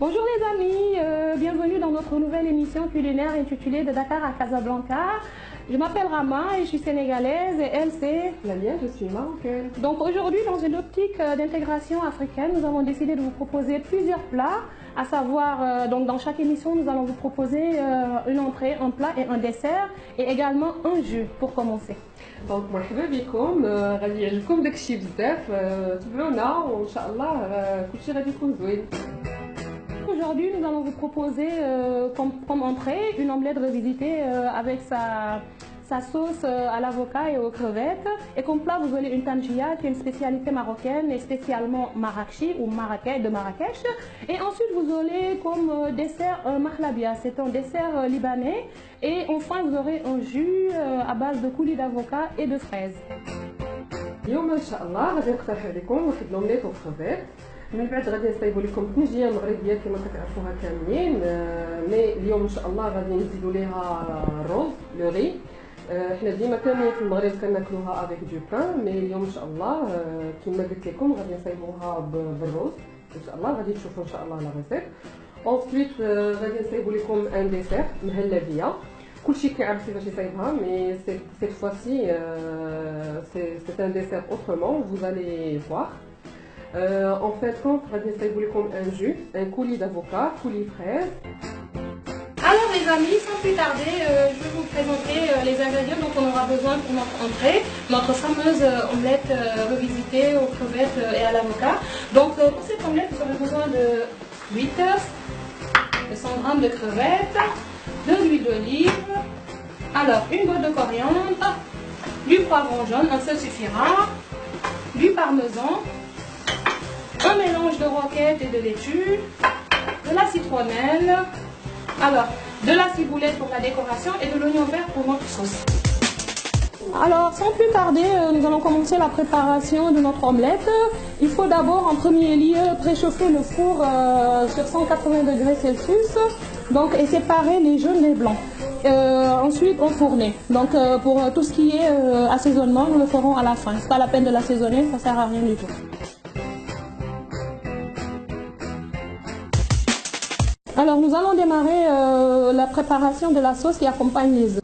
Bonjour les amis, bienvenue dans notre nouvelle émission culinaire intitulée De Dakar à Casablanca. Je m'appelle Rama et je suis sénégalaise et elle c'est Lamia, je suis marocaine. Donc aujourd'hui, dans une optique d'intégration africaine, nous avons décidé de vous proposer plusieurs plats, à savoir, donc dans chaque émission, nous allons vous proposer une entrée, un plat et un dessert, et également un jus pour commencer. Donc مرحبا بكم غادي يعجبكم داكشي بزاف تبعونا وان شاء الله كلشي غادي يكون زوين. Aujourd'hui, nous allons vous proposer comme entrée une omelette revisitée avec sa sauce à l'avocat et aux crevettes. Et comme plat, vous aurez une tangia qui est une spécialité marocaine et spécialement marrakchi ou de Marrakech. Et ensuite, vous aurez comme dessert un mahlabia, c'est un dessert libanais. Et enfin, vous aurez un jus à base de coulis d'avocat et de fraises. اليوم ان شاء الله غادي نقترح عليكم واحد لومليت وكروفيت. من بعد غادي نصايبوا لكم طنجيه مغربيه كما كتعرفوها كاملين، مي اليوم ان شاء الله غادي نزيدوا ليها الروز لو ري. حنا ديما كاملين في المغرب كناكلوها افيك دو بان، مي اليوم ان شاء الله كما قلت لكم غادي نصايبوها بالروز ان شاء الله. غادي تشوفوا ان شاء الله لا ريسيت. اونسويت غادي نصايبوا لكم ان ديسير مهلبيه. كلشي كيعرف كيفاش يصايبها، مي cette fois-ci c'est un dessert autrement, vous allez voir. En fait, quand غادي نصايبوا لكم un jus, un coulis d'avocat, coulis fraise. Alors les amis, sans plus tarder, je vais vous présenter les ingrédients dont on aura besoin pour notre entrée, notre fameuse omelette revisitée aux crevettes et à l'avocat. Donc pour cette omelette, vous aurez besoin de 8 œufs, de 100 g de crevettes, de l'huile d'olive, alors une goutte de coriandre, du poivron jaune, un seul suffira, du parmesan, un mélange de roquette et de laitue, de la citronnelle, alors de la ciboulette pour la décoration et de l'oignon vert pour notre sauce. Alors sans plus tarder, nous allons commencer la préparation de notre omelette. Il faut d'abord en premier lieu préchauffer le four sur 180 degrés Celsius, donc, et séparer les jaunes des blancs. Ensuite enfourner. Donc pour tout ce qui est assaisonnement, nous le ferons à la fin. C'est pas la peine de l'assaisonner, ça sert à rien du tout. Alors nous allons démarrer la préparation de la sauce qui accompagne les œufs.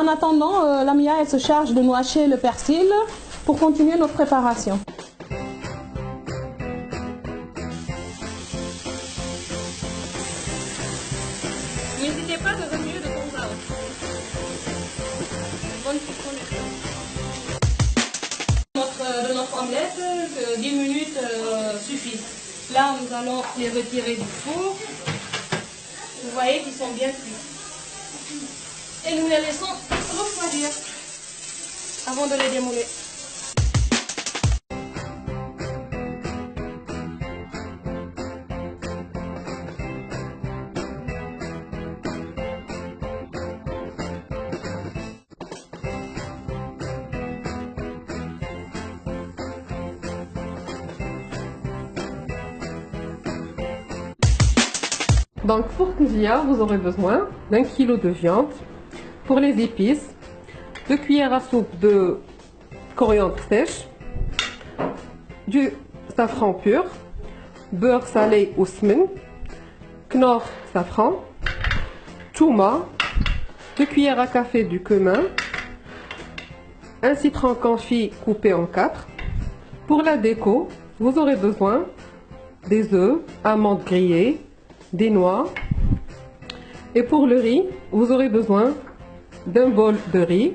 En attendant, Lamia elle se charge de noyer le persil pour continuer notre préparation. N'hésitez pas de remuer de temps à autre. Bonne cuisson du feu. De notre omelette, 10 minutes suffisent. Là, nous allons les retirer du four. Vous voyez qu'ils sont bien cuits. Et nous les laissons refroidir avant de les démouler. Donc pour tangia, vous aurez besoin d'1 kg de viande. Pour les épices, 2 cuillères à soupe de coriandre sèche, du safran pur, beurre salé ou smen, knorr safran, touma, 2 cuillères à café du cumin, un citron confit coupé en 4. Pour la déco, vous aurez besoin des œufs, amandes grillées, des noix. Et pour le riz, vous aurez besoin d'un bol de riz,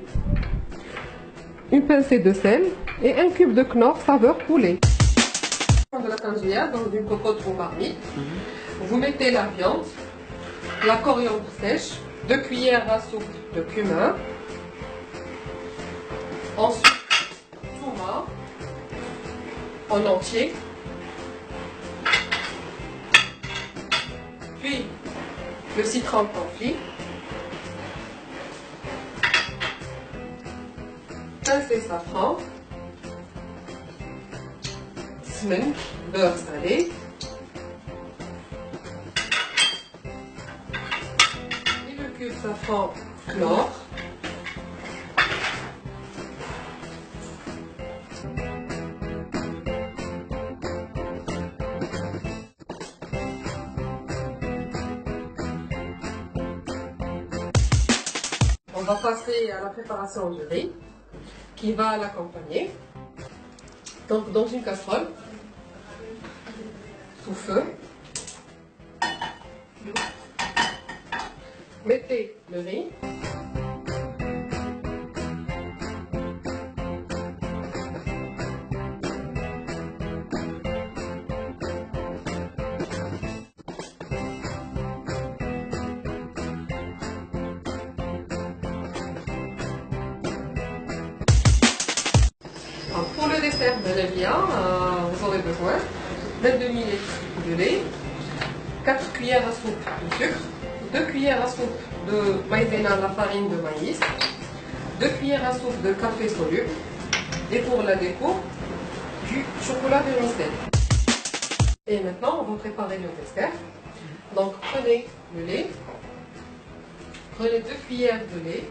une pincée de sel et un cube de knorr saveur poulet. De la tangia dans une cocotte ou marmite. Vous mettez la viande, la coriandre sèche, 2 cuillères à soupe de cumin, ensuite touma en entier, puis le citron confit, pincé safran, smen, beurre salé, et le cube safran knorr, va passer à la préparation du riz qui va l'accompagner. Donc dans une casserole, sous feu, mettez le riz. Pour le dessert de l'Elia, vous aurez besoin de 22 ml de lait, 4 cuillères à soupe de sucre, 2 cuillères à soupe de maïzena, la farine de maïs, 2 cuillères à soupe de café soluble et pour la déco, du chocolat vermicelle. Et maintenant, on va préparer le dessert. Donc prenez le lait, prenez 2 cuillères de lait.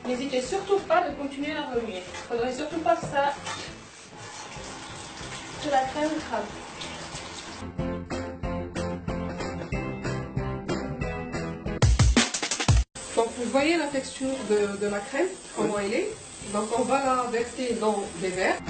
N'hésitez surtout pas de continuer à remuer. Il ne faudrait surtout pas que la crème craque. Donc vous voyez la texture de la crème, comment elle est. Donc on va la verser dans des verres.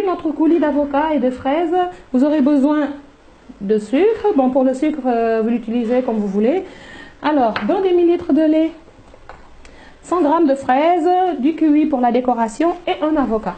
Notre coulis d'avocat et de fraises, vous aurez besoin de sucre. Bon, pour le sucre, vous l'utilisez comme vous voulez. Alors, dans des millilitres de lait, 100 g de fraises, du kiwi pour la décoration et un avocat.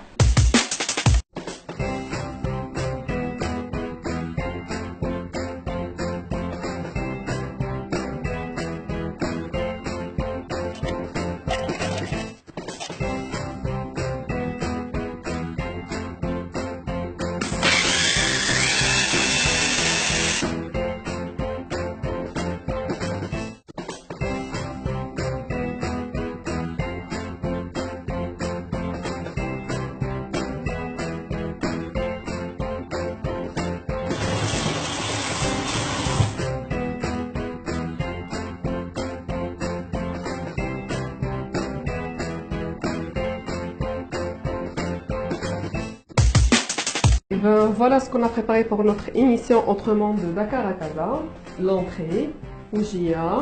Voilà ce qu'on a préparé pour notre émission Autrement de Dakar à Casa. L'entrée, oujia,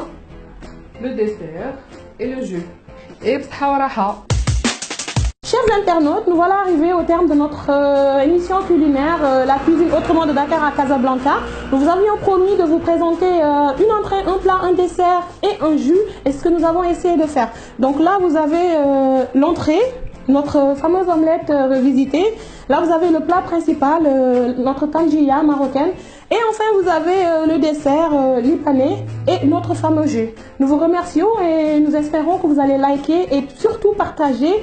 le dessert et le jus. Et b'sahawaraha. Chers internautes, nous voilà arrivés au terme de notre émission culinaire, la cuisine autrement de Dakar à Casablanca. Nous vous avions promis de vous présenter une entrée, un plat, un dessert et un jus. Et ce que nous avons essayé de faire. Donc là, vous avez l'entrée, notre fameuse omelette revisitée. Là, vous avez le plat principal, notre tangia marocaine. Et enfin, vous avez le dessert libanais et notre fameux jus. Nous vous remercions et nous espérons que vous allez liker et surtout partager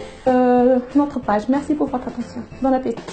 notre page. Merci pour votre attention. Bon appétit.